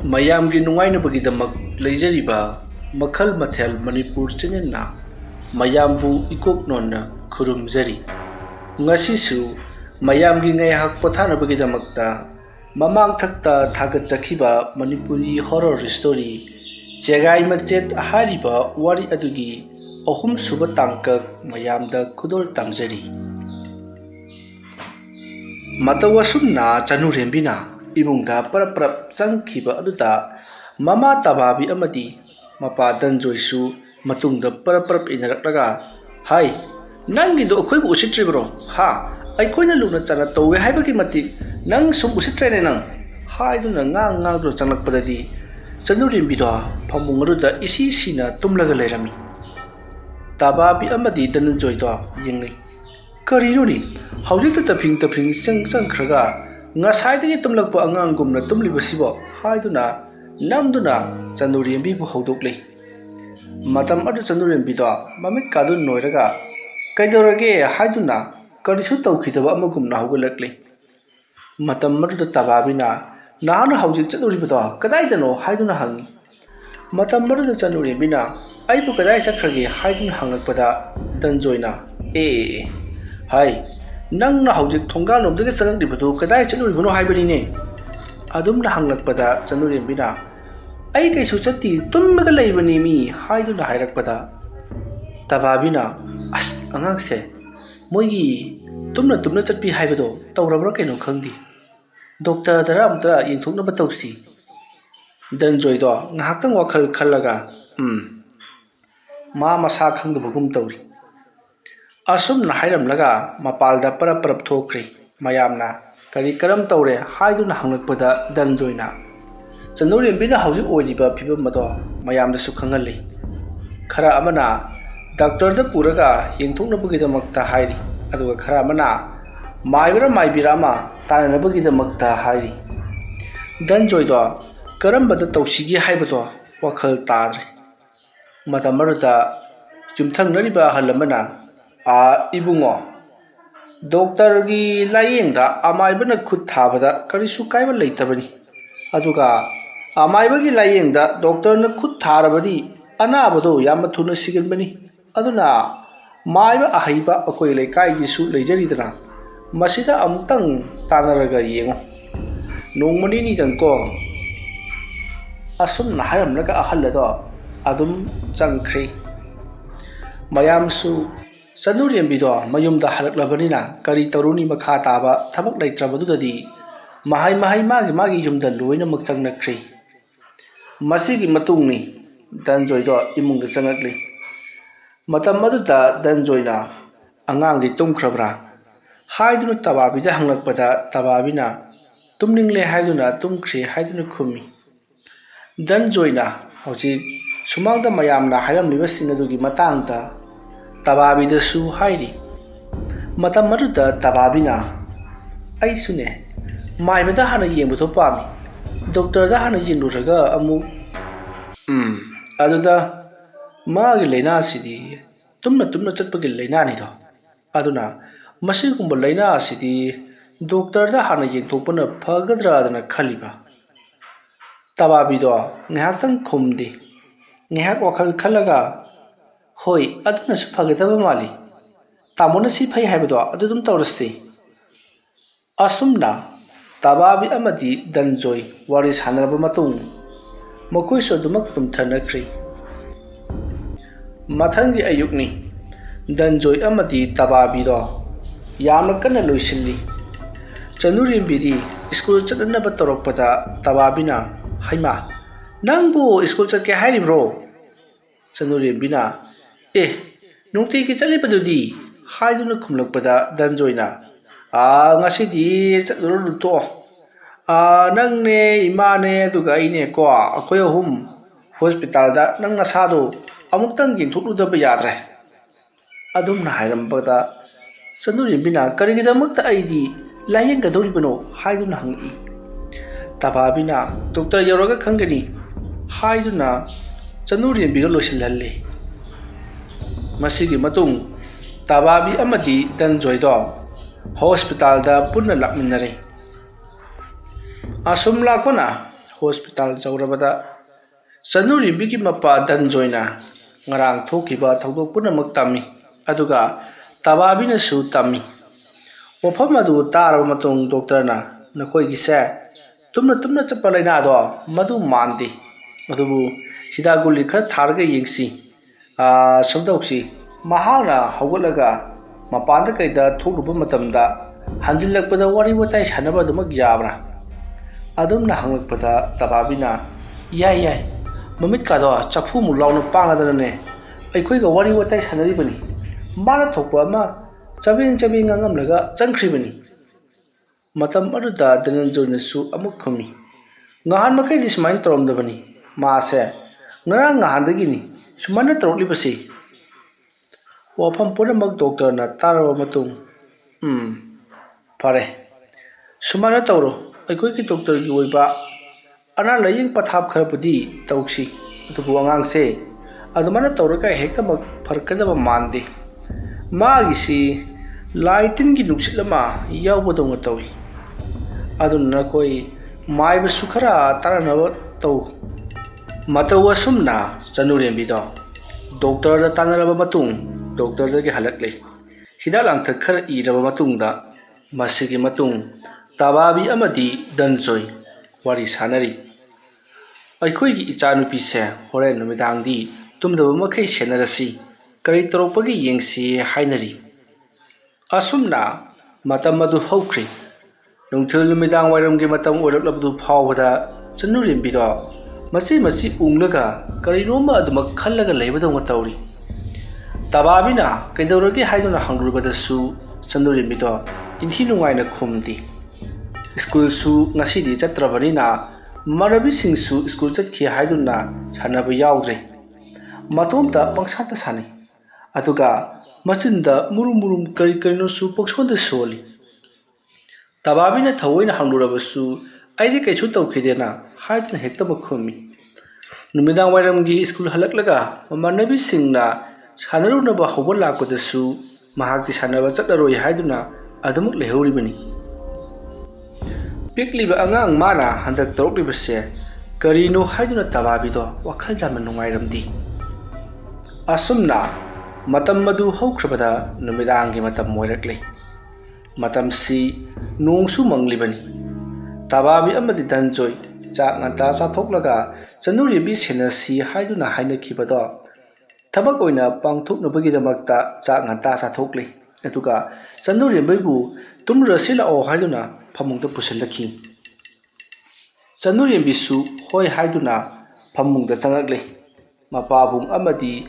ꯃꯌꯥꯝꯒꯤ ꯅꯨꯡꯉꯥꯏꯅꯕꯒꯤꯗꯃꯛ ꯂꯩꯖꯔꯤꯕ ꯃꯈꯜ ꯃꯊꯦꯜ ꯃꯅꯤꯄꯨꯔ ꯆꯦꯅꯦꯜꯅ ꯃꯌꯥꯝꯕꯨ ꯏꯀꯣꯛꯅꯣꯟꯅ ꯈꯨꯔꯨꯝꯖꯔꯤ꯫ ꯉꯁꯤꯁꯨ ꯃꯌꯥꯝꯒꯤ ꯉꯥꯏꯍꯥꯛ ꯄꯣꯊꯥꯅꯕꯒꯤꯗꯃꯛꯇ ꯃꯃꯥꯡꯊꯛꯇ ꯊꯥꯒꯠꯆꯈꯤꯕ ꯃꯅꯤꯄꯨꯔꯤ ꯍꯣꯔꯔ ꯁ꯭ꯇꯣꯔꯤ ꯆꯦꯒꯥꯏ ꯃꯆꯦꯠ ꯍꯥꯏꯔꯤꯕ ꯋꯥꯔꯤ ꯑꯗꯨꯒꯤ ꯑꯍꯨꯝꯁꯨꯕ ꯇꯥꯡꯀꯛ ꯃꯌꯥꯝꯗ ꯈꯨꯗꯣꯜ ꯇꯝꯖꯔꯤ꯫ ꯃꯇꯧ ꯑꯁꯨꯝꯅ ꯆꯅꯨꯔꯦꯝꯕꯤꯅ ꯏꯃꯨꯡꯗ ꯄꯔꯞ ꯆꯪꯈꯤꯕ ꯑꯗꯨꯗ ꯃꯃꯥ ꯇꯕꯥꯕꯤ ꯑꯃꯗꯤ ꯃꯄꯥ ꯗꯟꯖꯣꯏꯁꯨ ꯃꯇꯨꯡꯗ ꯄꯔꯞ ꯏꯟꯅꯔꯛꯂꯒ "ꯍꯥꯏ, ꯅꯪꯒꯤꯗꯣ ꯑꯩꯈꯣꯏꯕꯨ ꯎꯁꯤꯠꯇ꯭ꯔꯤꯕ꯭ꯔꯣ? ꯑꯩꯈꯣꯏꯅ ꯂꯨꯅ ꯆꯥꯟꯅ ꯇꯧꯋꯦ ꯍꯥꯏꯕꯒꯤ ꯃꯇꯤꯛ ꯅꯪ ꯁꯨꯝ ꯎꯁꯤꯠꯇ꯭ꯔꯦꯅꯦ ꯅꯪ" ꯍꯥꯏꯗꯨꯅ ꯉꯥꯡꯗꯨꯅ ꯆꯪꯂꯛꯄꯗꯗꯤ ꯆꯅꯨꯔꯦꯝꯕꯤꯗꯣ ꯐꯃꯨꯡ ꯑꯗꯨꯗ ꯏꯁꯤ ꯁꯤꯅ ꯇꯨꯝꯂꯒ ꯂꯩꯔꯝꯃꯤ꯫ ꯇꯕꯥꯕꯤ ꯑꯃꯗꯤ ꯗꯅꯟꯖꯣꯏꯗꯣ ꯌꯦꯡꯅꯩ꯫ ꯀꯔꯤꯅꯣꯅꯦ, ꯍꯧꯖꯤꯛꯇ ꯇꯐꯤꯡ ꯆꯪꯈ꯭ꯔꯒ ꯉꯁꯥꯏꯗꯒꯤ ꯇꯨꯝꯂꯛꯄ ꯑꯉꯥꯡꯒꯨꯝꯅ ꯇꯨꯝꯂꯤꯕꯁꯤꯕꯣ ꯍꯥꯏꯗꯨꯅ ꯅꯝꯗꯨꯅ ꯆꯅꯨꯔꯦꯝꯕꯤꯕꯨ ꯍꯧꯗꯣꯛꯂꯤ꯫ ꯃꯇꯝ ꯑꯗꯨ ꯆꯅꯨꯔꯦꯝꯕꯤꯗꯣ ꯃꯃꯤꯠꯀꯥꯗꯨ ꯅꯣꯏꯔꯒ "ꯀꯩꯗꯧꯔꯒꯦ?" ꯍꯥꯏꯗꯨꯅ ꯀꯔꯤꯁꯨ ꯇꯧꯈꯤꯗꯕ ꯑꯃꯒꯨꯝꯅ ꯍꯧꯒꯠꯂꯛꯂꯤ꯫ ꯃꯇꯝ ꯑꯗꯨꯗ ꯇꯕꯥꯕꯤꯅ "ꯅꯍꯥꯛꯅ ꯍꯧꯖꯤꯛ ꯆꯠꯂꯨꯔꯤꯕꯗꯣ ꯀꯗꯥꯏꯗꯅꯣ?" ꯍꯥꯏꯗꯨꯅ ꯍꯪꯉꯤ꯫ ꯃꯇꯝ ꯑꯗꯨꯗ ꯆꯅꯨꯔꯦꯝꯕꯤꯅ "ꯑꯩꯕꯨ ꯀꯗꯥꯏ ꯆꯠꯈ꯭ꯔꯒꯦ?" ꯍꯥꯏꯗꯨꯅ ꯍꯪꯂꯛꯄꯗ ꯗꯟꯖꯣꯏꯅ "ꯍꯥꯏ, ꯅꯪꯅ ꯍꯧꯖꯤꯛ ꯊꯣꯡꯒꯥꯟꯂꯣꯝꯗꯒꯤ ꯆꯪꯂꯛꯂꯤꯕꯗꯨ ꯀꯗꯥꯏ ꯆꯠꯂꯨꯔꯤꯕꯅꯣ ꯍꯥꯏꯕꯅꯤꯅꯦ." ꯑꯗꯨꯝꯅ ꯍꯪꯂꯛꯄꯗ ꯆꯅꯨꯔꯦꯝꯕꯤꯅ "ꯑꯩ ꯀꯩꯁꯨ ꯆꯠꯇꯦ, ꯇꯨꯝꯃꯒ ꯂꯩꯕꯅꯦ ꯃꯤ" ꯍꯥꯏꯗꯨꯅ ꯍꯥꯏꯔꯛꯄꯗ ꯇꯕꯥꯕꯤꯅ "ꯑꯁ, ꯑꯉꯥꯡꯁꯦ ꯃꯣꯏꯒꯤ ꯇꯨꯝꯅ ꯆꯠꯄꯤ ꯍꯥꯏꯕꯗꯣ ꯇꯧꯔꯕ꯭ꯔꯥ ꯀꯩꯅꯣ ꯈꯪꯗꯦ, ꯗꯣꯛꯇꯔꯗꯔ ꯑꯝꯇ ꯌꯦꯡꯊꯣꯛꯅꯕ ꯇꯧꯁꯤ." ꯗꯟꯖꯣꯏꯗꯣ ꯉꯥꯏꯍꯥꯛꯇꯪ ꯋꯥꯈꯜ ꯈꯜꯂꯒ ꯃꯥ ꯃꯁꯥ ꯈꯪꯗꯕꯒꯨꯝ ꯇꯧꯔꯤ ꯑꯁꯨꯝꯅ ꯍꯥꯏꯔꯝꯂꯒ ꯃꯄꯥꯜꯗ ꯄꯔꯞ ꯊꯣꯛꯈ꯭ꯔꯦ꯫ ꯃꯌꯥꯝꯅ ꯀꯔꯝ ꯇꯧꯔꯦ ꯍꯥꯏꯗꯨꯅ ꯍꯪꯂꯛꯄꯗ ꯗꯟꯖꯣꯏꯅ ꯆꯅꯨꯔꯦꯝꯕꯤꯅ ꯍꯧꯖꯤꯛ ꯑꯣꯏꯔꯤꯕ ꯐꯤꯕꯝ ꯑꯗꯣ ꯃꯌꯥꯝꯗꯁꯨ ꯈꯪꯍꯜꯂꯤ꯫ ꯈꯔ ꯑꯃꯅ ꯗꯥꯛꯇꯔꯗ ꯄꯨꯔꯒ ꯌꯦꯡꯊꯣꯛꯅꯕꯒꯤꯗꯃꯛꯇ ꯍꯥꯏꯔꯤ, ꯑꯗꯨꯒ ꯈꯔ ꯑꯃꯅ ꯃꯥꯏꯕꯔ ꯃꯥꯏꯕꯤꯔ ꯑꯃ ꯇꯥꯟꯅꯅꯕꯒꯤꯗꯃꯛꯇ ꯍꯥꯏꯔꯤ꯫ ꯗꯟꯖꯣꯏꯗꯣ ꯀꯔꯝꯕꯗ ꯇꯧꯁꯤꯒꯦ ꯍꯥꯏꯕꯗꯣ ꯋꯥꯈꯜ ꯇꯥꯗ꯭ꯔꯦ꯫ ꯃꯇꯝ ꯑꯗꯨꯗ ꯌꯨꯝꯊꯪꯅꯔꯤꯕ ꯑꯍꯜ ꯑꯃꯅ "ꯏꯕꯨꯡꯉꯣ, ꯗꯣꯛꯇꯔꯒꯤ ꯂꯥꯏꯌꯦꯡꯗ ꯑꯃꯥꯏꯕꯅ ꯈꯨꯠ ꯊꯥꯕꯗ ꯀꯔꯤꯁꯨ ꯀꯥꯏꯕ ꯂꯩꯇꯕꯅꯤ, ꯑꯗꯨꯒ ꯑꯃꯥꯏꯕꯒꯤ ꯂꯥꯏꯌꯦꯡꯗ ꯗꯣꯛꯇꯔꯅ ꯈꯨꯠ ꯊꯥꯔꯕꯗꯤ ꯑꯅꯥꯕꯗꯣ ꯌꯥꯝꯅ ꯊꯨꯅ ꯁꯤꯒꯟꯕꯅꯤ, ꯑꯗꯨꯅ ꯃꯥꯏꯕ ꯑꯍꯩꯕ ꯑꯩꯈꯣꯏ ꯂꯩꯀꯥꯏꯒꯤꯁꯨ ꯂꯩꯖꯔꯤꯗꯅ ꯃꯁꯤꯗ ꯑꯃꯨꯛꯇꯪ ꯇꯥꯟꯅꯔꯒ ꯌꯦꯡꯉꯣ, ꯅꯣꯡꯃ ꯅꯤꯅꯤꯗꯪꯀꯣ." ꯑꯁꯨꯝꯅ ꯍꯥꯏꯔꯝꯂꯒ ꯑꯍꯜ ꯑꯗꯣ ꯑꯗꯨꯝ ꯆꯪꯈ꯭ꯔꯦ꯫ ꯃꯌꯥꯝꯁꯨ ꯆꯅꯨꯔꯦꯝꯕꯤꯗꯣ ꯃꯌꯨꯝꯗ ꯍꯜꯂꯛꯂꯕꯅꯤꯅ ꯀꯔꯤ ꯇꯧꯔꯨꯅꯤ, ꯃꯈꯥ ꯇꯥꯕ ꯊꯕꯛ ꯂꯩꯇ꯭ꯔꯕꯗꯨꯗꯗꯤ ꯃꯍꯩ ꯃꯥꯒꯤ ꯌꯨꯝꯗ ꯂꯣꯏꯅꯃꯛ ꯆꯪꯅꯈ꯭ꯔꯦ꯫ ꯃꯁꯤꯒꯤ ꯃꯇꯨꯡꯅꯤ ꯗꯟꯖꯣꯏꯗꯣ ꯏꯃꯨꯡꯗ ꯆꯪꯂꯛꯂꯤ꯫ ꯃꯇꯝ ꯑꯗꯨꯗ ꯗꯟꯖꯣꯏꯅ "ꯑꯉꯥꯡꯗꯤ ꯇꯨꯝꯈ꯭ꯔꯕ꯭ꯔꯥ?" ꯍꯥꯏꯗꯨꯅ ꯇꯕꯥꯕꯤꯗ ꯍꯪꯂꯛꯄꯗ ꯇꯕꯥꯕꯤꯅ "ꯇꯨꯝꯅꯤꯡꯂꯦ ꯍꯥꯏꯗꯨꯅ ꯇꯨꯝꯈ꯭ꯔꯦ" ꯍꯥꯏꯗꯨꯅ ꯈꯨꯝꯃꯤ꯫ ꯗꯟꯖꯣꯏꯅ ꯍꯧꯖꯤꯛ ꯁꯨꯃꯥꯡꯗ ꯃꯌꯥꯝꯅ ꯍꯥꯏꯔꯝꯂꯤꯕꯁꯤꯡ ꯑꯗꯨꯒꯤ ꯃꯇꯥꯡꯗ ꯇꯕꯥꯕꯤꯗꯁꯨ ꯍꯥꯏꯔꯤ꯫ ꯃꯇꯝ ꯑꯗꯨꯗ ꯇꯕꯥꯕꯤꯅ "ꯑꯩꯁꯨꯅꯦ ꯃꯥꯏꯕꯗ ꯍꯥꯟꯅ ꯌꯦꯡꯕꯗꯣ ꯄꯥꯝꯃꯤ, ꯗꯣꯛꯇꯔꯗ ꯍꯥꯟꯅ ꯌꯦꯡꯂꯨꯔꯒ ꯑꯃꯨꯛ ꯑꯗꯨꯗ ꯃꯥꯒꯤ ꯂꯥꯏꯅꯥꯁꯤꯗꯤ ꯇꯨꯝꯅ ꯆꯠꯄꯒꯤ ꯂꯥꯏꯅꯥꯅꯤꯗꯣ, ꯑꯗꯨꯅ ꯃꯁꯤꯒꯨꯝꯕ ꯂꯥꯏꯅꯥ ꯑꯁꯤꯗꯤ ꯗꯣꯛꯇꯔꯗ ꯍꯥꯟꯅ ꯌꯦꯡꯊꯣꯛꯄꯅ ꯐꯒꯗ꯭ꯔꯥꯗꯅ ꯈꯜꯂꯤꯕ." ꯇꯕꯥꯕꯤꯗꯣ ꯉꯥꯏꯍꯥꯛꯇꯪ ꯈꯨꯝꯗꯦ, ꯉꯥꯏꯍꯥꯛ ꯋꯥꯈꯜ ꯈꯜꯂꯒ "ꯍꯣꯏ, ꯑꯗꯨꯅꯁꯨ ꯐꯒꯗꯕ ꯃꯥꯜꯂꯤ, ꯇꯥꯃꯣꯅ ꯁꯤ ꯐꯩ ꯍꯥꯏꯕꯗꯣ ꯑꯗꯨ ꯑꯗꯨꯝ ꯇꯧꯔꯁꯤ." ꯑꯁꯨꯝꯅ ꯇꯕꯥꯕꯤ ꯑꯃꯗꯤ ꯗꯟꯖꯣꯏ ꯋꯥꯔꯤ ꯁꯥꯟꯅꯔꯕ ꯃꯇꯨꯡ ꯃꯈꯣꯏꯁꯨ ꯑꯗꯨꯃꯛ ꯇꯨꯝꯊꯅꯈ꯭ꯔꯦ꯫ ꯃꯊꯪꯒꯤ ꯑꯌꯨꯛꯅꯤ꯫ ꯗꯟꯖꯣꯏ ꯑꯃꯗꯤ ꯇꯕꯥꯕꯤꯗꯣ ꯌꯥꯝꯅ ꯀꯟꯅ ꯂꯣꯏꯁꯤꯜꯂꯤ꯫ ꯆꯅꯨꯔꯦꯝꯕꯤꯗꯤ ꯁ꯭ꯀꯨꯜ ꯆꯠꯅꯅꯕ ꯇꯧꯔꯛꯄꯗ ꯇꯕꯥꯕꯤꯅ "ꯍꯩꯃꯥ, ꯅꯪꯕꯨ ꯁ꯭ꯀꯨꯜ ꯆꯠꯀꯦ ꯍꯥꯏꯔꯤꯕ꯭ꯔꯣ?" ꯆꯅꯨꯔꯦꯝꯕꯤꯅ "ꯅꯨꯡꯇꯤꯒꯤ ꯆꯠꯂꯤꯕꯗꯨꯗꯤ" ꯍꯥꯏꯗꯨꯅ ꯈꯨꯝꯂꯛꯄꯗ ꯗꯟꯖꯣꯏꯅ "ꯉꯁꯤꯗꯤ ꯆꯠꯂꯨꯔꯅꯨ ꯇꯣꯛꯑꯣ, ꯅꯪꯅꯦ, ꯏꯃꯥꯅꯦ, ꯑꯗꯨꯒ ꯑꯩꯅꯦꯀꯣ, ꯑꯩꯈꯣꯏ ꯑꯍꯨꯝ ꯍꯣꯁꯄꯤꯇꯥꯜꯗ ꯅꯪ ꯅꯁꯥꯗꯣ ꯑꯃꯨꯛꯇꯪ ꯌꯦꯡꯊꯣꯛꯂꯨꯗꯕ ꯌꯥꯗ꯭ꯔꯦ." ꯑꯗꯨꯝꯅ ꯍꯥꯏꯔꯝꯕꯗ ꯆꯅꯨꯔꯦꯝꯕꯤꯅ "ꯀꯔꯤꯒꯤꯗꯃꯛꯇ ꯑꯩꯗꯤ ꯂꯥꯏꯌꯦꯡꯒꯗꯧꯔꯤꯕꯅꯣ?" ꯍꯥꯏꯗꯨꯅ ꯍꯪꯉꯛꯏ꯫ ꯇꯕꯥꯕꯤꯅ "ꯗꯣꯛꯇꯔ ꯌꯧꯔꯒ ꯈꯪꯒꯅꯤ" ꯍꯥꯏꯗꯨꯅ ꯆꯅꯨꯔꯦꯝꯕꯤꯒ ꯂꯣꯏꯁꯤꯜꯍꯜꯂꯤ꯫ ꯃꯁꯤꯒꯤ ꯃꯇꯨꯡ ꯇꯕꯥꯕꯤ ꯑꯃꯗꯤ ꯗꯟꯖꯣꯏꯗꯣ ꯍꯣꯁꯄꯤꯇꯥꯜꯗ ꯄꯨꯟꯅ ꯂꯥꯛꯃꯤꯟꯅꯔꯦ꯫ ꯑꯁꯨꯝ ꯂꯥꯛꯄꯅ hospital jawrabada Chanuribigi mapa Danjoyna ngarang thokiba thodok punamak tami aduga tababina su tami wafam adu taraba matung doctor na nakoi gi se tumna chappa laina do madu mandi adubu hidaguli kha tharga yengsi samdauksi mahana hawalaga mapanda kaida thoruba matamda hanjilakpada wari watai sanaba dumak yabra adumna hanglakpada tababina yai mamit ka do chafu mu launu pangadane aikhoi ga wari watai sanari bani mana thokpa ma chabeng ngamlaga changkhri matam aduda Dananjoyna su amuk khumi ngahan makai di smain torom da bani ma se ngarang ngahan da gini sumana torli basi wafam punamak doctor na tarwa matung pare sumana tawro aikhoi ki doctor gi oiba ana laying pathap kharpudi tawksi adubu angang se adumana tawraka hekta mak farkadaba mandi magi si laitin gi nuksilama yawbodong tawi adunna koi maiba sukhara taranaba taw matawa sumna Chanurembi do doctor da tanaraba matung doctor da gi halakle hidalang thakar iraba matungda masigi matung tababi amadi Danjoy wari sanari aikhoi gi ichanupi se horen numidang di tumdaba makai senarasi kari toropagi yengsi hainari asumna matam adu hokri nungthil numidang wairamgi matam oraklabdu phawbada Chanurembi do masi unglaga karinoma adumak khallaga leibadong tawri tababina kaidoragi haiduna hangrubada su Chanurembi do inhi nungaina khumdi school su ngasidi chatrabanina marabi singsu school chatkhi haiduna sanaba yaudre matomta pangsata sani aduga machinda murum karino su poksonda soli tababina thawoina hanglurabasu aidi kaichu tawkhidena haidna hekta makhumi numidang wairamgi school halaklaga mamanabi singna sanarunaba hobala kodasu mahakti sanaba chatlaroi haiduna adumuk lehoribani pikliba angang mana handak tawklibase karino haiduna tababido wakhal jama nungairamdi asumna matam madu haukrabada numidangi matam moirakle matam si nongsu manglibani tababi amadi Danjoy chak nganta chathoklaga Chanurembi senasi haiduna hainakibado thabak oina pangthoknabagi damakta chak nganta chathokle aduga Chanurembi bu tumrasila o haiduna phamungda pusilakhi Chanurembi su hoi haiduna phamungda changakle mapabung amadi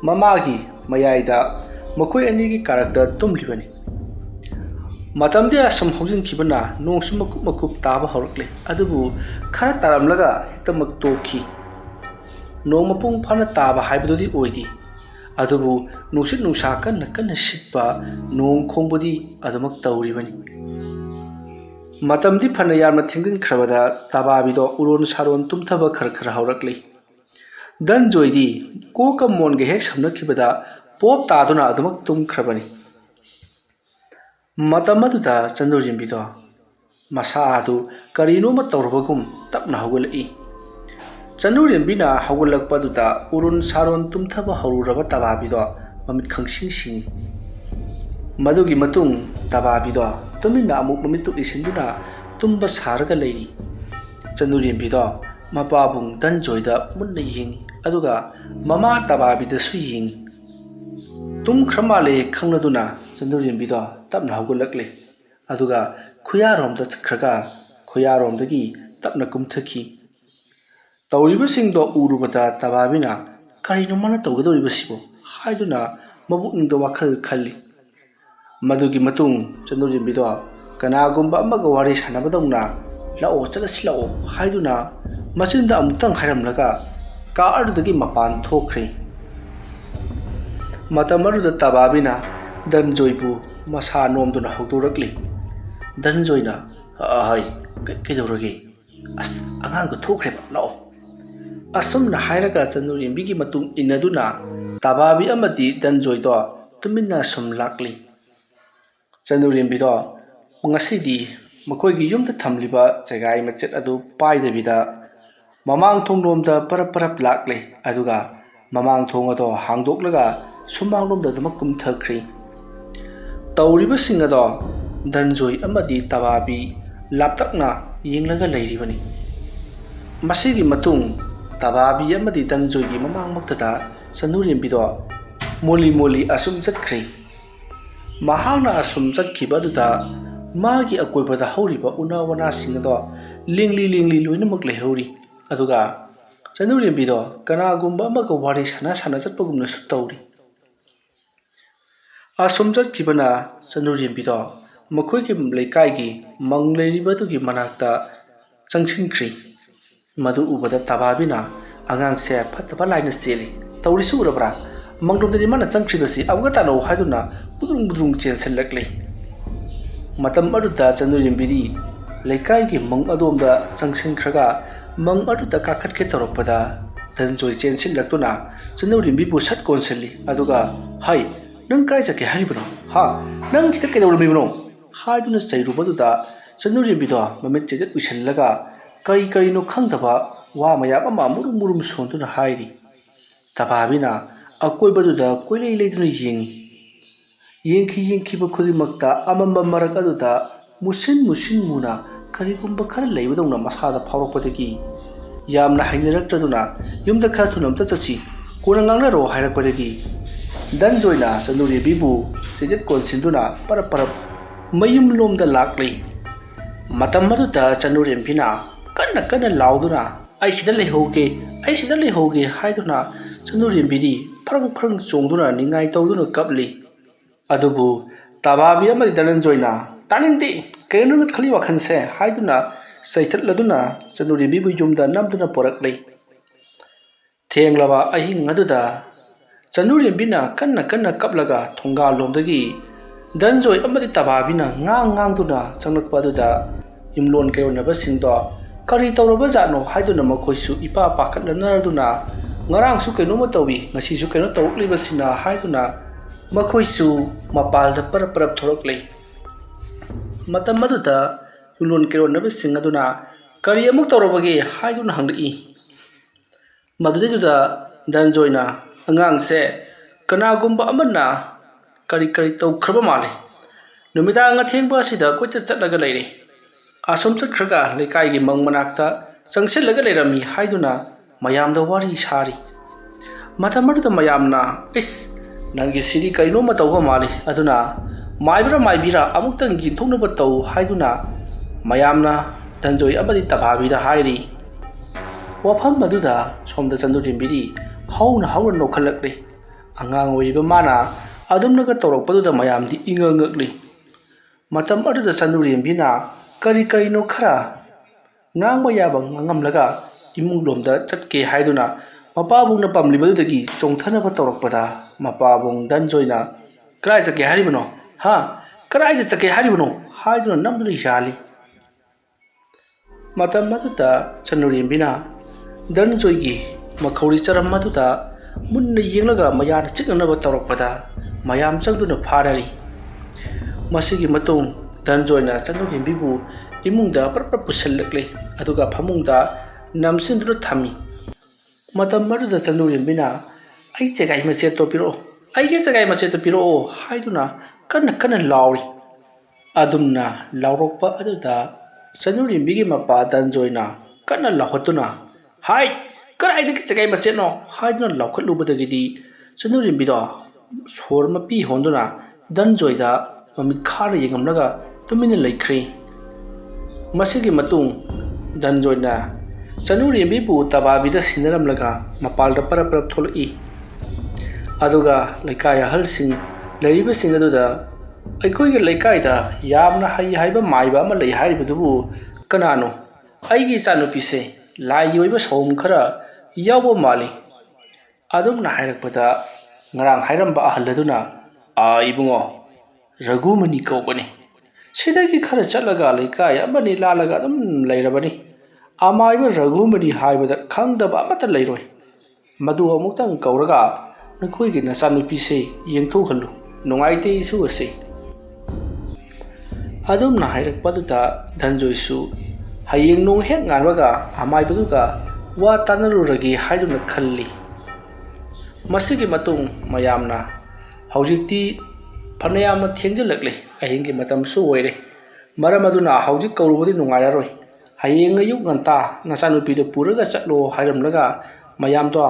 mamagi mayaida makoi anigi character tumlibani matamde asam hojin kibana nongsu makup taba horakle adubu khara taramlaga hektamak tokhi nong mapung phana taba haibadodi oidi adubu nusit nungsa kanna sitpa nong khongbodi adumak tawribani matamdi phana yarma thingin khrabada tababido uron saron tumthaba khara horakle Danjoy di ko kamon ge hek samnakhibada pop taduna adumak tumkhrabani matamaduda Chanurembi do masa adu karino ma tawrabagum tapna hawalai Chanurembi na hawalakpaduda urun saron tumthaba hawruraba tababi do mamit khangsingsing madugi matung tababi do tumina amuk mamit tukisinduna tumba sarga leiri Chanurembi do mapabung Danjoy da munna yingi aduga mama tababi da su yingi tum khamale khangladuna Chanurembi do tapna hawgalakle aduga khuyarom da khraga khuyarom dagi tapna kumthaki tawriba singdo urubada tababina karino mana tawgadoriba sibo haiduna mabukning do wakhal khalli madugi matung Chanurembi do kanagumba amaga wari sanabadongna lao chalasilao haiduna machinda amutang hairamlaga ka ardagi mapan thokre matamaruda tababina Danjoy bu masa nomduna hawdorakli Danjoyna hai kedorage angang ko thokre lao asumna hairaga Chanurembi gi matung inaduna tababi amadi Danjoy do tuminna sumlakli Chanurembi do ngasidi makoi gi yumda thamliba jagai machet adu paidabida ꯃꯃꯥꯡ ꯊꯣꯡꯂꯣꯝꯗ ꯄꯔꯞ ꯂꯥꯛꯂꯦ ꯑꯗꯨꯒ ꯃꯃꯥꯡ ꯊꯣꯡ ꯑꯗꯣ ꯍꯥꯡꯗꯣꯛꯂꯒ ꯁꯨꯃꯥꯡꯂꯣꯝꯗ ꯑꯗꯨꯃꯛ ꯀꯨꯝꯊꯈ꯭ꯔꯤ꯫ ꯇꯧꯔꯤꯕꯁꯤꯡ ꯑꯗꯣ ꯙꯅꯟꯖꯣꯏ ꯑꯃꯗꯤ ꯇꯕꯥꯕꯤ ꯂꯥꯞꯇꯛꯅ ꯌꯦꯡꯂꯒ ꯂꯩꯔꯤꯕꯅꯤ꯫ ꯃꯁꯤꯒꯤ ꯃꯇꯨꯡ ꯇꯕꯥꯕꯤ ꯑꯃꯗꯤ ꯙꯅꯟꯖꯣꯏꯒꯤ ꯃꯃꯥꯡꯃꯛꯇꯗ ꯆꯅꯨꯔꯦꯝꯕꯤꯗꯣ ꯃꯣꯜꯂꯤ ꯑꯁꯨꯝ ꯆꯠꯈ꯭ꯔꯤ꯫ ꯃꯍꯥꯛꯅ ꯑꯁꯨꯝ ꯆꯠꯈꯤꯕ ꯑꯗꯨꯗ ꯃꯥꯒꯤ ꯑꯀꯣꯏꯕꯗ ꯍꯧꯔꯤꯕ ꯎꯅꯥ ꯋꯥꯅꯥꯁꯤꯡ ꯑꯗꯣ ꯂꯦꯡꯂꯤ ꯂꯣꯏꯅꯃꯛ ꯂꯩꯍꯧꯔꯤ꯫ ꯑꯗꯨꯒ ꯆꯅꯨꯔꯦꯝꯕꯤꯗꯣ ꯀꯅꯥꯒꯨꯝꯕ ꯑꯃꯒ ꯋꯥꯔꯤ ꯁꯥꯟꯅ ꯆꯠꯄꯒꯨꯝꯅꯁꯨ ꯇꯧꯔꯤ꯫ ꯑꯁꯨꯝ ꯆꯠꯈꯤꯕꯅ ꯆꯅꯨꯔꯦꯝꯕꯤꯗꯣ ꯃꯈꯣꯏꯒꯤ ꯂꯩꯀꯥꯏꯒꯤ ꯃꯪ ꯂꯩꯔꯤꯕꯗꯨꯒꯤ ꯃꯅꯥꯛꯇ ꯆꯪꯁꯤꯟꯈ꯭ꯔꯤ꯫ ꯃꯗꯨ ꯎꯕꯗ ꯇꯕꯥꯕꯤꯅ ꯑꯉꯥꯡꯁꯦ ꯐꯠꯇꯕ ꯂꯥꯏꯅ ꯆꯦꯜꯂꯤ, ꯇꯧꯔꯤꯁꯤ ꯎꯔꯕ꯭ꯔꯥ? ꯃꯪꯂꯣꯝꯗꯗꯤ ꯃꯥꯅ ꯆꯪꯈ꯭ꯔꯤꯕꯁꯤ ꯑꯃꯨꯛꯀ ꯇꯥꯟꯅꯧ ꯍꯥꯏꯗꯨꯅ ꯕꯨꯗ꯭ꯔꯨꯡ ꯆꯦꯟꯁꯤꯜꯂꯛꯂꯤ꯫ ꯃꯇꯝ ꯑꯗꯨꯗ ꯆꯅꯨꯔꯦꯝꯕꯤꯗꯤ ꯂꯩꯀꯥꯏꯒꯤ ꯃꯪ ꯑꯗꯣꯝꯗ ꯆꯪꯁꯤꯟꯈ꯭ꯔꯒ ꯃꯪ ꯑꯗꯨꯗ ꯀꯥꯈꯠꯀꯦ ꯇꯧꯔꯛꯄꯗ ꯙꯅꯟꯖꯣꯏ ꯆꯦꯟꯁꯤꯜꯂꯛꯇꯨꯅ ꯆꯅꯨꯔꯦꯝꯕꯤꯕꯨ ꯁꯠ ꯀꯣꯟꯁꯤꯜꯂꯤ꯫ ꯑꯗꯨꯒ "ꯍꯩ, ꯅꯪ ꯀꯥꯏ ꯆꯠꯀꯦ ꯍꯥꯏꯔꯤꯕꯅꯣ? ꯍꯥ, ꯅꯪ ꯁꯤꯗ ꯀꯩꯗꯧꯔꯝꯃꯤꯕꯅꯣ?" ꯍꯥꯏꯗꯨꯅ ꯆꯩꯔꯨꯕꯗꯨꯗ ꯆꯅꯨꯔꯦꯝꯕꯤꯗꯣ ꯃꯃꯤꯠ ꯆꯦꯖꯠ ꯎꯏꯁꯤꯜꯂꯒ ꯀꯔꯤꯅꯣ ꯈꯪꯗꯕ ꯋꯥ ꯃꯌꯥꯝ ꯑꯃ ꯃꯨꯔꯨꯝ ꯁꯣꯟꯗꯨꯅ ꯍꯥꯏꯔꯤ꯫ ꯇꯕꯥꯕꯤꯅ ꯑꯀꯣꯏꯕꯗꯨꯗ ꯀꯣꯏꯂꯩ ꯂꯩꯗꯨꯅ ꯌꯦꯡꯉꯤ꯫ ꯌꯦꯡꯈꯤꯕ ꯈꯨꯗꯤꯡꯃꯛꯇ ꯑꯃꯝꯕ ꯃꯔꯛ ꯑꯗꯨꯗ ꯃꯨꯁꯤꯟ ꯃꯨꯅ ꯀꯔꯤꯒꯨꯝꯕ ꯈꯔ ꯂꯩꯕꯗꯧꯅ ꯃꯁꯥꯗ ꯐꯥꯎꯔꯛꯄꯗꯒꯤ ꯌꯥꯝꯅ ꯍꯩꯅꯔꯛꯇ꯭ꯔꯗꯨꯅ "ꯌꯨꯝꯗ ꯈꯔ ꯊꯨꯅ ꯑꯝꯇ ꯆꯠꯁꯤ, ꯀꯣꯟꯅ ꯉꯥꯡꯅꯔꯣ" ꯍꯥꯏꯔꯛꯄꯗꯒꯤ ꯙꯅꯟꯖꯣꯏꯅ ꯆꯅꯨꯔꯦꯝꯕꯤꯕꯨ ꯆꯦꯖꯠ ꯀꯣꯟꯁꯤꯟꯗꯨꯅ ꯄꯔꯞ ꯃꯌꯨꯝꯂꯣꯝꯗ ꯂꯥꯛꯂꯤ꯫ ꯃꯇꯝ ꯑꯗꯨꯗ ꯆꯅꯨꯔꯦꯝꯕꯤꯅ ꯀꯟꯅ ꯂꯥꯎꯗꯨꯅ "ꯑꯩ ꯁꯤꯗ ꯂꯩꯍꯧꯒꯦ" ꯍꯥꯏꯗꯨꯅ ꯆꯅꯨꯔꯦꯝꯕꯤꯗꯤ ꯐ꯭ꯔꯪ ꯆꯣꯡꯗꯨꯅ ꯅꯤꯡꯉꯥꯏ ꯇꯧꯗꯨꯅ ꯀꯞꯂꯤ꯫ ꯑꯗꯨꯕꯨ ꯇꯕꯥꯕꯤ ꯑꯃꯗꯤ ꯙꯅꯟꯖꯣꯏꯅ "ꯇꯥꯅꯤꯡꯗꯦ, ꯀꯔꯤꯅꯣ ꯅꯪꯅ ꯈꯜꯂꯤ ꯋꯥꯈꯜꯁꯦ" ꯍꯥꯏꯗꯨꯅ ꯆꯩꯊꯠꯂꯗꯨꯅ ꯆꯅꯨꯔꯦꯝꯕꯤꯕꯨ ꯌꯨꯝꯗ ꯅꯝꯗꯨꯅ ꯄꯣꯔꯛꯂꯤ꯫ ꯊꯦꯡꯂꯕ ꯑꯍꯤꯡ ꯑꯗꯨꯗ ꯆꯅꯨꯔꯦꯝꯕꯤꯅ ꯀꯟꯅ ꯀꯞꯂꯒ ꯊꯣꯡꯒꯥꯜꯂꯣꯝꯗꯒꯤ ꯙꯅꯟꯖꯣꯏ ꯑꯃꯗꯤ ꯇꯕꯥꯕꯤꯅ ꯉꯥꯡꯗꯨꯅ ꯆꯪꯂꯛꯄ ꯑꯗꯨꯗ ꯌꯨꯝꯂꯣꯟ ꯀꯩꯔꯣꯟꯅꯕꯁꯤꯡꯗꯣ ꯀꯔꯤ ꯇꯧꯔꯕꯖꯥꯠꯅꯣ ꯍꯥꯏꯗꯨꯅ ꯃꯈꯣꯏꯁꯨ ꯏꯄꯥ ꯄꯥꯈꯠꯅꯗꯨꯅ "ꯉꯔꯥꯡꯁꯨ ꯀꯩꯅꯣꯝꯃ ꯇꯧꯏ, ꯉꯁꯤꯁꯨ ꯀꯩꯅꯣ ꯇꯧꯔꯛꯂꯤꯕꯁꯤꯅ" ꯍꯥꯏꯗꯨꯅ ꯃꯈꯣꯏꯁꯨ ꯃꯄꯥꯜꯗ ꯄꯔꯞ ꯊꯣꯔꯛꯂꯤ꯫ ꯃꯇꯝ ꯑꯗꯨꯗ ꯌꯨꯝꯂꯣꯟ ꯀꯩꯔꯣꯟꯅꯕꯁꯤꯡ ꯑꯗꯨꯅ "ꯀꯔꯤ ꯑꯃꯨꯛ ꯇꯧꯔꯕꯒꯦ?" ꯍꯥꯏꯗꯨꯅ ꯍꯪꯂꯛꯏ꯫ ꯃꯗꯨꯗꯩꯗꯨꯗ ꯙꯅꯟꯖꯣꯏꯅ "ꯑꯉꯥꯡꯁꯦ ꯀꯅꯥꯒꯨꯝꯕ ꯑꯃꯅ ꯀꯔꯤ ꯇꯧꯈ꯭ꯔꯕ ꯃꯥꯜꯂꯤ, ꯅꯨꯃꯤꯗꯥꯡ ꯑꯊꯦꯡꯕ ꯑꯁꯤꯗ ꯀꯣꯏꯆꯠ ꯆꯠꯂꯒ ꯂꯩꯔꯦ, ꯑꯁꯨꯝ ꯆꯠꯈ꯭ꯔꯒ ꯂꯩꯀꯥꯏꯒꯤ ꯃꯪ ꯃꯅꯥꯛꯇ ꯆꯪꯁꯤꯜꯂꯒ ꯂꯩꯔꯝꯃꯤ" ꯍꯥꯏꯗꯨꯅ ꯃꯌꯥꯝꯗ ꯋꯥꯔꯤ ꯁꯥꯔꯤ꯫ ꯃꯇꯝ ꯑꯗꯨꯗ ꯃꯌꯥꯝꯅ "ꯏꯁ, ꯅꯪꯒꯤꯁꯤꯗꯤ ꯀꯔꯤꯅꯣꯝꯃ ꯇꯧꯕ ꯃꯥꯜꯂꯤ, ꯑꯗꯨꯅ ꯃꯥꯏꯕꯤꯔ ꯑꯃꯨꯛꯇꯪ ꯌꯦꯡꯊꯣꯛꯅꯕ ꯇꯧ" ꯍꯥꯏꯗꯨꯅ ꯃꯌꯥꯝꯅ ꯙꯅꯟꯖꯣꯏ ꯑꯃꯗꯤ ꯇꯕꯥꯕꯤꯗ ꯍꯥꯏꯔꯤ꯫ ꯋꯥꯐꯝ ꯑꯗꯨꯗ ꯁꯣꯝꯗ ꯆꯅꯨꯔꯦꯝꯕꯤꯗꯤ ꯍꯧꯅ ꯅꯣꯛꯈꯠꯂꯛꯂꯤ꯫ ꯑꯉꯥꯡ ꯑꯣꯏꯔꯤꯕ ꯃꯥꯅ ꯑꯗꯨꯝꯅꯒ ꯇꯧꯔꯛꯄꯗꯨꯗ ꯃꯌꯥꯝꯗꯤ ꯏꯉꯛꯉꯛꯂꯤ꯫ ꯃꯇꯝ ꯑꯗꯨꯗ ꯆꯅꯨꯔꯦꯝꯕꯤꯅ ꯀꯔꯤꯅꯣ ꯈꯔ ꯉꯥꯡꯕ ꯌꯥꯕ ꯉꯥꯡꯉꯝꯂꯒ ꯏꯃꯨꯡꯂꯣꯝꯗ ꯆꯠꯀꯦ ꯍꯥꯏꯗꯨꯅ ꯃꯄꯥꯕꯨꯡꯅ ꯄꯝꯂꯤꯕꯗꯨꯗꯒꯤ ꯆꯣꯡꯊꯅꯕ ꯇꯧꯔꯛꯄꯗ ꯃꯄꯥꯕꯨꯡ ꯙꯅꯟꯖꯣꯏꯅ "ꯀꯗꯥꯏ ꯆꯠꯀꯦ ꯍꯥꯏꯔꯤꯕꯅꯣ? ꯍꯥ, ꯀꯗꯥꯏꯗ ꯆꯠꯀꯦ ꯍꯥꯏꯔꯤꯕꯅꯣ?" ꯍꯥꯏꯗꯨꯅ ꯅꯝꯗꯨꯅ ꯌꯥꯜꯂꯤ꯫ ꯃꯇꯝ ꯑꯗꯨꯗ ꯆꯅꯨꯔꯦꯝꯕꯤꯅ ꯙꯅꯟꯖꯣꯏꯒꯤ ꯃꯈꯧꯔꯤ ꯆꯔꯝ ꯑꯗꯨꯗ ꯃꯨꯟꯅ ꯌꯦꯡꯂꯒ ꯃꯌꯥꯅ ꯆꯤꯛꯅꯅꯕ ꯇꯧꯔꯛꯄꯗ ꯃꯌꯥꯝ ꯆꯪꯗꯨꯅ ꯐꯥꯅꯔꯤ꯫ ꯃꯁꯤꯒꯤ ꯃꯇꯨꯡ ꯙꯅꯟꯖꯣꯏꯅ ꯆꯅꯨꯔꯦꯝꯕꯤꯕꯨ ꯏꯃꯨꯡꯗ ꯄꯔꯞ ꯄꯨꯁꯤꯜꯂꯛꯂꯤ꯫ ꯑꯗꯨꯒ ꯐꯃꯨꯡꯗ ꯅꯝꯁꯤꯟꯗꯨꯅ ꯊꯝꯃꯤ꯫ ꯃꯇꯝ ꯑꯗꯨꯗ ꯆꯅꯨꯔꯦꯝꯕꯤꯅ "ꯑꯩꯒꯤ ꯆꯦꯒꯥꯏ ꯃꯆꯦꯠꯇꯣ ꯄꯤꯔꯛꯑꯣ" ꯍꯥꯏꯗꯨꯅ ꯀꯟꯅ ꯂꯥꯎꯔꯤ꯫ ꯑꯗꯨꯝꯅ ꯂꯥꯎꯔꯛꯄ ꯑꯗꯨꯗ ꯆꯅꯨꯔꯦꯝꯕꯤꯒꯤ ꯃꯄꯥ ꯙꯅꯟꯖꯣꯏꯅ ꯀꯟꯅ ꯂꯥꯎꯈꯠꯇꯨꯅ "ꯍꯥꯏ, ꯀꯗꯥꯏꯗꯒꯤ ꯆꯦꯒꯥꯏ ꯃꯆꯦꯠꯅꯣ" ꯍꯥꯏꯗꯨꯅ ꯂꯥꯎꯈꯠꯂꯨꯕꯗꯒꯤꯗꯤ ꯆꯅꯨꯔꯦꯝꯕꯤꯗꯣ ꯁꯣꯔ ꯃꯄꯤ ꯍꯣꯟꯗꯨꯅ ꯙꯅꯟꯖꯣꯏꯗ ꯃꯃꯤꯠ ꯈꯥꯔ ꯌꯦꯡꯉꯝꯂꯒ ꯇꯨꯃꯤꯟꯅ ꯂꯩꯈ꯭ꯔꯤ꯫ ꯃꯁꯤꯒꯤ ꯃꯇꯨꯡ ꯙꯅꯟꯖꯣꯏꯅ ꯆꯅꯨꯔꯦꯝꯕꯤꯕꯨ ꯇꯕꯥꯕꯤꯗ ꯁꯤꯟꯅꯔꯝꯂꯒ ꯃꯄꯥꯜꯗ ꯄꯔꯞ ꯊꯣꯛꯂꯛꯏ꯫ ꯑꯗꯨꯒ ꯂꯩꯀꯥꯏ ꯑꯍꯜꯁꯤꯡ ꯂꯩꯔꯤꯕꯁꯤꯡ ꯑꯗꯨꯗ "ꯑꯩꯈꯣꯏꯒꯤ ꯂꯩꯀꯥꯏꯗ ꯌꯥꯝꯅ ꯍꯩꯕ ꯃꯥꯏꯕ ꯑꯃ ꯂꯩ ꯍꯥꯏꯔꯤꯕꯗꯨꯕꯨ ꯀꯅꯥꯅꯣ? ꯑꯩꯒꯤ ꯏꯆꯥꯅꯨꯄꯤꯁꯦ ꯂꯥꯏꯒꯤ ꯑꯣꯏꯕ ꯁꯑꯣꯡ ꯈꯔ ꯌꯥꯎꯕ ꯃꯥꯜꯂꯤ" ꯑꯗꯨꯝꯅ ꯍꯥꯏꯔꯛꯄꯗ ꯉꯔꯥꯡ ꯍꯥꯏꯔꯝꯕ ꯑꯍꯜ ꯑꯗꯨꯅ "ꯏꯕꯨꯡꯉꯣ, ꯔꯘꯨꯃꯅꯤ ꯀꯧꯕꯅꯤ, ꯁꯤꯗꯒꯤ ꯈꯔ ꯆꯠꯂꯒ ꯂꯩꯀꯥꯏ ꯑꯃꯅꯤ ꯂꯥꯜꯂꯒ ꯑꯗꯨꯝ ꯂꯩꯔꯕꯅꯤ, ꯑꯃꯥꯏꯕ ꯔꯘꯨꯃꯅꯤ ꯍꯥꯏꯕꯗ ꯈꯪꯗꯕ ꯑꯃꯠꯇ ꯂꯩꯔꯣꯏ, ꯃꯗꯨ ꯑꯃꯨꯛꯇꯪ ꯀꯧꯔꯒ ꯅꯈꯣꯏꯒꯤ ꯅꯆꯥꯅꯨꯄꯤꯁꯦ ꯌꯦꯡꯊꯣꯛꯍꯜꯂꯨ, ꯅꯨꯡꯉꯥꯏꯇꯦ ꯏꯁꯨꯒꯁꯦ" ꯑꯗꯨꯝꯅ ꯍꯥꯏꯔꯛꯄꯗꯨꯗ ꯙꯅꯟꯖꯣꯏꯁꯨ ꯍꯌꯦꯡ ꯅꯣꯡ ꯍꯦꯛ ꯉꯥꯟꯕꯒ ꯑꯃꯥꯏꯕꯗꯨꯒ ꯋꯥ ꯇꯥꯟꯅꯔꯨꯔꯒꯦ ꯍꯥꯏꯗꯨꯅ ꯈꯜꯂꯤ꯫ ꯃꯁꯤꯒꯤ ꯃꯇꯨꯡ ꯃꯌꯥꯝꯅ ꯍꯧꯖꯤꯛꯇꯤ ꯐꯅꯌꯥꯝꯅ ꯊꯦꯡꯖꯤꯜꯂꯛꯂꯦ, ꯑꯍꯤꯡꯒꯤ ꯃꯇꯝꯁꯨ ꯑꯣꯏꯔꯦ, ꯃꯔꯝ ꯑꯗꯨꯅ ꯍꯧꯖꯤꯛ ꯀꯧꯔꯨꯕꯗꯤ ꯅꯨꯡꯉꯥꯏꯔꯔꯣꯏ, ꯍꯌꯦꯡ ꯑꯌꯨꯛ ꯉꯟꯇꯥ ꯅꯆꯥꯅꯨꯄꯤꯗꯨ ꯄꯨꯔꯒ ꯆꯠꯂꯣ ꯍꯥꯏꯔꯝꯂꯒ ꯃꯌꯥꯝꯗꯣ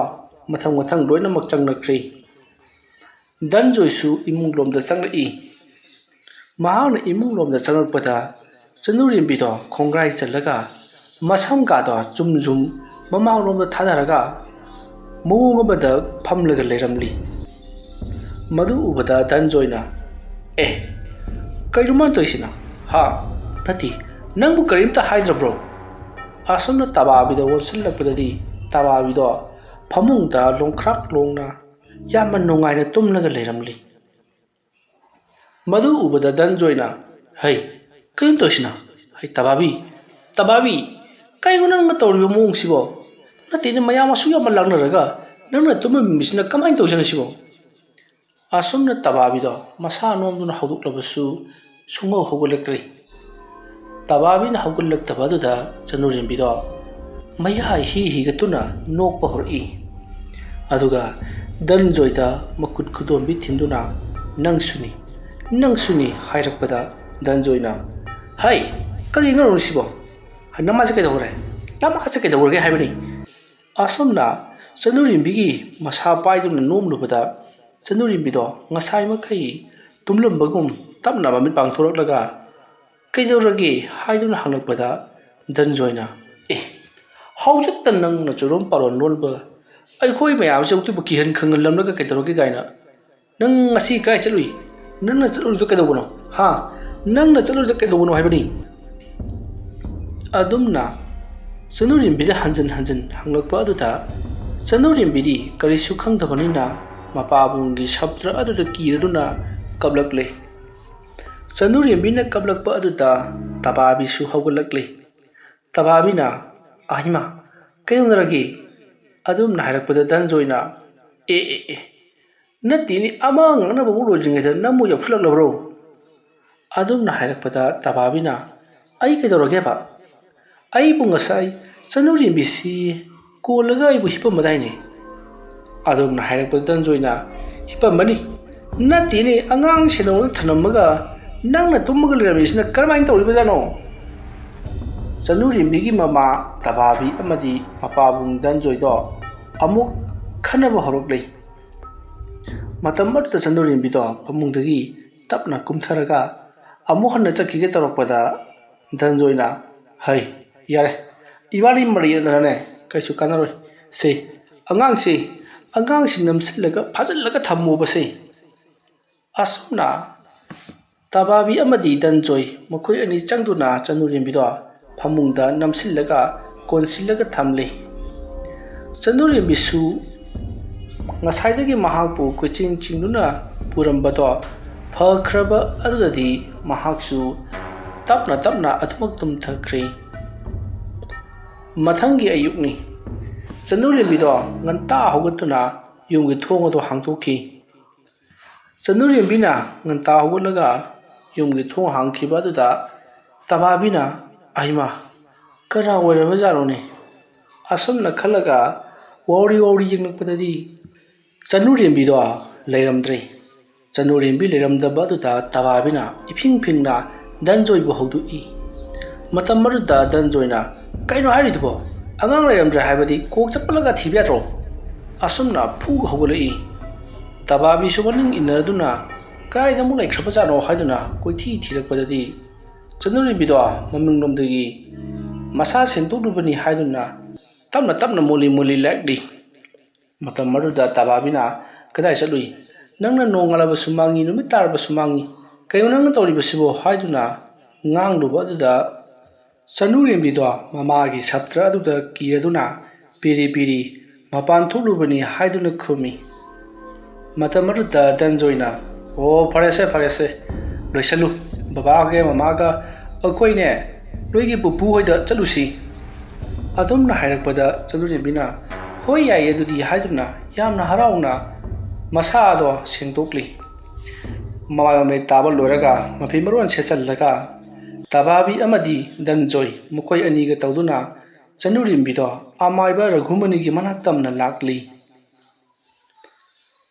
ꯃꯊꯪ ꯃꯊꯪ ꯂꯣꯏꯅꯃꯛ ꯆꯪꯅꯈ꯭ꯔꯦ꯫ ꯙꯅꯟꯖꯣꯏꯁꯨ ꯏꯃꯨꯡꯂꯣꯝꯗ ꯆꯪꯂꯛꯏ꯫ ꯃꯍꯥꯛꯅ ꯏꯃꯨꯡꯂꯣꯝꯗ ꯆꯪꯂꯛꯄꯗ ꯆꯅꯨꯔꯦꯝꯕꯤꯗꯣ ꯈꯣꯡꯒ꯭ꯔꯥꯏ ꯆꯜꯂꯒ ꯃꯁꯝꯒꯥꯗꯣ ꯖꯨꯝ ꯖꯨꯝ ꯃꯃꯥꯡꯂꯣꯝꯗ ꯊꯥꯗꯔꯒ ꯃꯑꯣꯡ ꯑꯃꯗ ꯐꯝꯂꯒ ꯂꯩꯔꯝꯂꯤ꯫ ꯃꯗꯨ ꯎꯕꯗ ꯙꯅꯟꯖꯣꯏꯅ "ꯑꯦ, ꯀꯩꯅꯣ ꯃꯥꯅ ꯇꯧꯔꯤꯁꯤꯅ? ꯍꯥ? ꯅꯠꯇꯦ, ꯅꯪꯕꯨ ꯀꯔꯤꯝꯇ ꯍꯥꯏꯗ꯭ꯔꯕ꯭ꯔꯣ?" ꯑꯁꯨꯝꯅ ꯇꯕꯥꯕꯤꯗ ꯑꯣꯟꯁꯤꯜꯂꯛꯄꯗꯗꯤ ꯇꯕꯥꯕꯤꯗꯣ ꯐꯃꯨꯡꯗ ꯂꯣꯡꯈ꯭ꯔꯥꯛ ꯂꯣꯡꯅ ꯌꯥꯝꯅ ꯅꯨꯡꯉꯥꯏꯅ ꯇꯨꯝꯂꯒ ꯂꯩꯔꯝꯂꯤ꯫ ꯃꯗꯨ ꯎꯕꯗ ꯙꯅꯟꯖꯣꯏꯅ "ꯍꯩ, ꯀꯩꯅꯣ ꯇꯧꯔꯤꯁꯤꯅ? ꯍꯩ ꯇꯕꯥꯕꯤ, ꯇꯕꯥꯕꯤ, ꯀꯩꯅꯣ ꯅꯪꯅ ꯇꯧꯔꯤꯕ ꯃꯑꯣꯡꯁꯤꯕꯣ? ꯅꯠꯇꯦꯅꯦ, ꯃꯌꯥꯝ ꯑꯁꯨꯛ ꯌꯥꯝꯅ ꯂꯥꯛꯅꯔꯒ ꯅꯪꯅ ꯇꯨꯝꯃꯝꯃꯤꯁꯤꯅ ꯀꯃꯥꯏꯅ ꯇꯧꯁꯤꯅ ꯁꯤꯕꯣ?" ꯑꯁꯨꯝꯅ ꯇꯕꯥꯕꯤꯗꯣ ꯃꯁꯥ ꯅꯣꯝꯗꯨꯅ ꯍꯧꯗꯣꯛꯂꯕꯁꯨ ꯁꯨꯡꯍꯧ ꯍꯧꯒꯠꯂꯛꯇ꯭ꯔꯦ꯫ ꯇꯕꯥꯕꯤꯅ ꯍꯧꯒꯠꯂꯛꯇꯕ ꯑꯗꯨꯗ ꯆꯅꯨꯔꯦꯝꯕꯤꯗꯣ ꯃꯌꯥ ꯍꯤ ꯍꯤꯒꯠꯇꯨꯅ ꯅꯣꯛꯄ ꯍꯧꯔꯛꯏ꯫ ꯑꯗꯨꯒ ꯙꯅꯟꯖꯣꯏꯗ ꯃꯈꯨꯠ ꯈꯨꯗꯣꯝꯕꯤ ꯊꯤꯟꯗꯨꯅ "ꯅꯪꯁꯨꯅꯤ, ꯅꯪꯁꯨꯅꯤ" ꯍꯥꯏꯔꯛꯄꯗ ꯙꯅꯟꯖꯣꯏꯅ "ꯍꯩ, ꯀꯔꯤ ꯑꯉꯥꯡꯅꯣ ꯁꯤꯕꯣ? ꯅꯃꯥꯁꯦ ꯀꯩꯗꯧꯈ꯭ꯔꯦ? ꯅꯃꯥꯁꯦ ꯀꯩꯗꯧꯔꯒꯦ ꯍꯥꯏꯕꯅꯤ?" ꯑꯁꯨꯝꯅ ꯆꯅꯨꯔꯦꯝꯕꯤꯒꯤ ꯃꯁꯥ ꯄꯥꯏꯗꯨꯅ ꯅꯣꯝꯂꯨꯕꯗ ꯆꯅꯨꯔꯦꯝꯕꯤꯗꯣ ꯉꯁꯥꯏꯃꯈꯩ ꯇꯨꯝꯂꯝꯕꯒꯨꯝ ꯇꯞꯅ ꯃꯃꯤꯠ ꯄꯥꯡꯊꯣꯔꯛꯂꯒ "ꯀꯩꯗꯧꯔꯒꯦ?" ꯍꯥꯏꯗꯨꯅ ꯍꯪꯂꯛꯄꯗ ꯙꯅꯟꯖꯣꯏꯅ "ꯑꯦ, ꯍꯧꯖꯤꯛꯇ ꯅꯪꯅ ꯆꯨꯔꯣꯟ ꯄꯥꯔꯣꯟ ꯂꯣꯟꯕ ꯑꯩꯈꯣꯏ ꯃꯌꯥꯝꯁꯦ ꯑꯃꯨꯛꯇꯕꯨ ꯀꯤꯍꯟ ꯈꯪꯍꯜꯂꯝꯂꯒ ꯀꯩꯗꯧꯔꯒꯦ ꯀꯥꯏꯅ? ꯅꯪ ꯉꯁꯤ ꯀꯥꯏ ꯆꯠꯂꯨꯏ? ꯅꯪꯅ ꯆꯠꯂꯨꯏꯗꯣ ꯀꯩꯗꯧꯕꯅꯣ? ꯍꯥ? ꯅꯪꯅ ꯆꯠꯂꯨꯏꯗꯣ ꯀꯩꯗꯧꯕꯅꯣ ꯍꯥꯏꯕꯅꯤ?" ꯑꯗꯨꯝꯅ ꯆꯅꯨꯔꯦꯝꯕꯤꯗ ꯍꯟꯖꯤꯟ ꯍꯟꯖꯤꯟ ꯍꯪꯂꯛꯄ ꯑꯗꯨꯗ ꯆꯅꯨꯔꯦꯝꯕꯤꯗꯤ ꯀꯔꯤꯁꯨ ꯈꯪꯗꯕꯅꯤꯅ ꯃꯄꯥꯕꯨꯡꯒꯤ ꯁꯞꯇ꯭ꯔ ꯑꯗꯨꯗ ꯀꯤꯔꯗꯨꯅ ꯀꯞꯂꯛꯂꯦ꯫ ꯆꯅꯨꯔꯦꯝꯕꯤꯅ ꯀꯞꯂꯛꯄ ꯑꯗꯨꯗ ꯇꯕꯥꯕꯤꯁꯨ ꯍꯧꯒꯠꯂꯛꯂꯦ꯫ ꯇꯕꯥꯕꯤꯅ "ꯑꯍꯤꯃꯥ, ꯀꯩꯗꯧꯅꯔꯒꯦ?" ꯑꯗꯨꯝꯅ ꯍꯥꯏꯔꯛꯄꯗ ꯙꯅꯟꯖꯣꯏꯅ "ꯑꯦ ꯑꯦ ꯑꯦ, ꯅꯠꯇꯦꯅꯦ, ꯑꯃ ꯉꯥꯡꯅꯕꯃꯨꯛ ꯂꯣꯏꯗ꯭ꯔꯤꯉꯩꯗ ꯅꯪꯕꯨ ꯌꯥꯎꯁꯤꯜꯂꯛꯂꯕ꯭ꯔꯣ?" ꯑꯗꯨꯝꯅ ꯍꯥꯏꯔꯛꯄꯗ ꯇꯕꯥꯕꯤꯅ "ꯑꯩ ꯀꯩꯗꯧꯔꯒꯦꯕ? ꯑꯩꯕꯨ ꯉꯁꯥꯏ ꯆꯅꯨꯔꯦꯝꯕꯤꯁꯤ ꯀꯣꯜꯂꯒ ꯑꯩꯕꯨ ꯍꯤꯞꯄꯝꯕꯗꯥꯏꯅꯦ." ꯑꯗꯨꯝꯅ ꯍꯥꯏꯔꯛꯄꯗ ꯙꯅꯟꯖꯣꯏꯅ "ꯍꯤꯞꯄꯝꯕꯅꯤ, ꯅꯠꯇꯦꯅꯦ, ꯑꯉꯥꯡ ꯁꯦꯟꯅꯧꯅ ꯊꯅꯝꯃꯒ ꯅꯪꯅ ꯇꯨꯝꯃꯒ ꯂꯩꯔꯝꯃꯤꯁꯤꯅ ꯀꯔꯝꯍꯥꯏꯅ ꯇꯧꯔꯤꯕꯖꯥꯠꯅꯣ?" ꯆꯅꯨꯔꯦꯝꯕꯤꯒꯤ ꯃꯃꯥ ꯇꯕꯥꯕꯤ ꯑꯃꯗꯤ ꯃꯄꯥꯕꯨꯡ ꯙꯅꯟꯖꯣꯏꯗꯣ ꯑꯃꯨꯛ ꯈꯟꯅꯕ ꯍꯧꯔꯛꯂꯦ꯫ ꯃꯇꯝ ꯑꯗꯨꯗ ꯆꯅꯨꯔꯦꯝꯕꯤꯗꯣ ꯐꯃꯨꯡꯗꯒꯤ ꯇꯞꯅ ꯀꯨꯝꯊꯔꯒ ꯑꯃꯨꯛ ꯍꯟꯅ ꯆꯠꯈꯤꯒꯦ ꯇꯧꯔꯛꯄꯗ ꯙꯅꯟꯖꯣꯏꯅ "ꯍꯩ, ꯌꯥꯔꯦ, ꯏꯕꯥꯅꯤ ꯃꯔꯩ ꯌꯦꯠꯅꯗꯅꯅꯦ ꯀꯩꯁꯨ ꯀꯥꯟꯅꯔꯣꯏ꯫ ꯁꯦ, ꯑꯉꯥꯡꯁꯤ ꯅꯝꯁꯤꯜꯂꯒ ꯐꯥꯖꯤꯜꯂꯒ ꯊꯝꯃꯣꯕꯁꯦ." ꯑꯁꯨꯝꯅ ꯇꯕꯥꯕꯤ ꯑꯃꯗꯤ ꯙꯅꯟꯖꯣꯏ ꯃꯈꯣꯏ ꯑꯅꯤ ꯆꯪꯗꯨꯅ ꯆꯅꯨꯔꯦꯝꯕꯤꯗꯣ ꯐꯃꯨꯡꯗ ꯅꯝꯁꯤꯜꯂꯒ ꯀꯣꯟꯁꯤꯜꯂꯒ ꯊꯝꯂꯦ꯫ ꯆꯅꯨꯔꯦꯝꯕꯤꯁꯨ ꯉꯁꯥꯏꯗꯒꯤ ꯃꯍꯥꯛꯄꯨ ꯀꯣꯏꯆꯤꯡ ꯆꯤꯡꯗꯨꯅ ꯄꯨꯔꯝꯕꯗꯣ ꯐꯈ꯭ꯔꯕ ꯑꯗꯨꯗꯗꯤ ꯃꯍꯥꯛꯁꯨ ꯇꯞꯅ ꯇꯞꯅ ꯑꯗꯨꯃꯛ ꯇꯨꯝꯊꯈ꯭ꯔꯦ꯫ ꯃꯊꯪꯒꯤ ꯑꯌꯨꯛꯅꯤ꯫ ꯆꯅꯨꯔꯦꯝꯕꯤꯗꯣ ꯉꯟꯇꯥ ꯍꯧꯒꯠꯇꯨꯅ ꯌꯨꯝꯒꯤ ꯊꯣꯡ ꯑꯗꯨ ꯍꯥꯡꯗꯣꯛꯈꯤ꯫ ꯆꯅꯨꯔꯦꯝꯕꯤꯅ ꯉꯟꯇꯥ ꯍꯧꯒꯠꯂꯒ ꯌꯨꯝꯒꯤ ꯊꯣꯡ ꯍꯥꯡꯈꯤꯕ ꯑꯗꯨꯗ ꯇꯕꯥꯕꯤꯅ "ꯑꯍꯤꯃꯥ, ꯀꯅꯥ ꯑꯣꯏꯔꯕꯖꯥꯠꯅꯣꯅꯦ?" ꯑꯁꯨꯝꯅ ꯈꯜꯂꯒ ꯋꯥꯎꯔꯤ ꯋꯥꯎꯔꯤ ꯌꯦꯡꯂꯛꯄꯗꯗꯤ ꯆꯅꯨꯔꯦꯝꯕꯤꯗꯣ ꯂꯩꯔꯝꯗ꯭ꯔꯦ꯫ ꯆꯅꯨꯔꯦꯝꯕꯤ ꯂꯩꯔꯝꯗꯕ ꯑꯗꯨꯗ ꯇꯕꯥꯕꯤꯅ ꯏꯐꯤꯡ ꯐꯤꯡꯅ ꯙꯅꯟꯖꯣꯏꯕꯨ ꯍꯧꯗꯣꯛꯏ꯫ ꯃꯇꯝ ꯑꯗꯨꯗ ꯙꯅꯟꯖꯣꯏꯅ "ꯀꯩꯅꯣ ꯍꯥꯏꯔꯤꯗꯨꯕꯣ? ꯑꯉꯥꯡ ꯂꯩꯔꯝꯗ꯭ꯔꯦ ꯍꯥꯏꯕꯗꯤ ꯀꯣꯛ ꯆꯠꯄꯂꯒ ꯊꯤꯕ ꯌꯥꯗ꯭ꯔꯣ?" ꯑꯁꯨꯝꯅ ꯐꯨꯒ ꯍꯧꯒꯠꯂꯛꯏ꯫ ꯇꯕꯥꯕꯤꯁꯨ ꯃꯅꯤꯡ ꯏꯟꯅꯗꯨꯅ ꯀꯗꯥꯏꯗ ꯑꯃꯨꯛ ꯂꯩꯈ꯭ꯔꯕꯖꯥꯠꯅꯣ ꯍꯥꯏꯗꯨꯅ ꯀꯣꯏꯊꯤ ꯊꯤꯔꯛꯄꯗꯗꯤ ꯆꯅꯨꯔꯦꯝꯕꯤꯗꯣ ꯃꯃꯤꯡꯂꯣꯝꯗꯒꯤ ꯃꯁꯥ ꯁꯦꯡꯗꯣꯛꯂꯨꯕꯅꯤ ꯍꯥꯏꯗꯨꯅ ꯇꯞꯅ ꯇꯞꯅ ꯃꯣꯂꯤ ꯃꯣꯂꯤ ꯂꯥꯛꯂꯤ꯫ ꯃꯇꯝ ꯑꯗꯨꯗ ꯇꯕꯥꯕꯤꯅ "ꯀꯗꯥꯏ ꯆꯠꯂꯨꯏ? ꯅꯪꯅ ꯅꯣꯡꯉꯥꯜꯂꯕꯁꯨ ꯃꯥꯡꯉꯤ, ꯅꯨꯃꯤꯠ ꯇꯥꯔꯕꯁꯨ ꯃꯥꯡꯉꯤ, ꯀꯩꯅꯣ ꯅꯪꯅ ꯇꯧꯔꯤꯕꯁꯤꯕꯣ?" ꯍꯥꯏꯗꯨꯅ ꯉꯥꯡꯂꯨꯕ ꯑꯗꯨꯗ ꯆꯅꯨꯔꯦꯝꯕꯤꯗꯣ ꯃꯃꯥꯒꯤ ꯁꯞꯇ꯭ꯔ ꯑꯗꯨꯗ ꯀꯤꯔꯗꯨꯅ ꯄꯤꯔꯤ ꯄꯤꯔꯤ ꯃꯄꯥꯟ ꯊꯣꯛꯂꯨꯕꯅꯤ ꯍꯥꯏꯗꯨꯅ ꯈꯨꯝꯃꯤ꯫ ꯃꯇꯝ ꯑꯗꯨꯗ ꯙꯅꯟꯖꯣꯏꯅ "ꯑꯣ, ꯐꯔꯦꯁꯦ, ꯂꯣꯏꯁꯜꯂꯨ, ꯕꯕꯥꯒ ꯃꯃꯥꯒ ꯑꯩꯈꯣꯏꯅꯦ ꯅꯣꯏꯒꯤ ꯄꯨꯄꯨ ꯍꯣꯏꯗ ꯆꯠꯂꯨꯁꯤ." ꯑꯗꯨꯝꯅ ꯍꯥꯏꯔꯛꯄꯗ ꯆꯅꯨꯔꯦꯝꯕꯤꯅ "ꯍꯣꯏ, ꯌꯥꯏꯌꯦ ꯑꯗꯨꯗꯤ" ꯍꯥꯏꯗꯨꯅ ꯌꯥꯝꯅ ꯍꯔꯥꯎꯅ ꯃꯁꯥꯗꯣ ꯁꯦꯡꯗꯣꯛꯂꯤ꯫ ꯃꯃꯥꯏ ꯃꯃꯤꯠ ꯇꯥꯕ ꯂꯣꯏꯔꯒ ꯃꯐꯤ ꯃꯔꯣꯟ ꯁꯦꯠꯆꯜꯂꯒ ꯇꯕꯥꯕꯤ ꯑꯃꯗꯤ ꯙꯅꯟꯖꯣꯏ ꯃꯈꯣꯏ ꯑꯅꯤꯒ ꯇꯧꯗꯨꯅ ꯆꯅꯨꯔꯤꯝꯕꯤꯗꯣ ꯑꯃꯥꯏꯕ ꯔꯘꯨꯃꯅꯤꯒꯤ ꯃꯅꯥꯛ ꯇꯝꯅ ꯂꯥꯛꯂꯤ꯫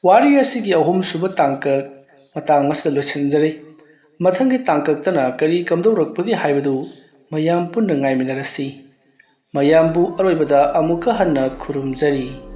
ꯋꯥꯔꯤ ꯑꯁꯤꯒꯤ ꯑꯍꯨꯝꯁꯨꯕ ꯇꯥꯡꯀꯛ ꯃꯇꯥꯡ ꯑꯁꯤꯗ ꯂꯣꯏꯁꯤꯟꯖꯔꯤ꯫ ꯃꯊꯪꯒꯤ ꯇꯥꯡꯀꯛꯇꯅ ꯀꯔꯤ ꯀꯝꯗꯧꯔꯛꯄꯒꯦ ꯍꯥꯏꯕꯗꯨ ꯃꯌꯥꯝ ꯄꯨꯟꯅ ꯉꯥꯏꯃꯤꯟꯅꯔꯁꯤ꯫ ꯃꯌꯥꯝꯕꯨ ꯑꯔꯣꯏꯕꯗ ꯑꯃꯨꯛꯀ ꯍꯟꯅ ꯈꯨꯔꯨꯝꯖꯔꯤ꯫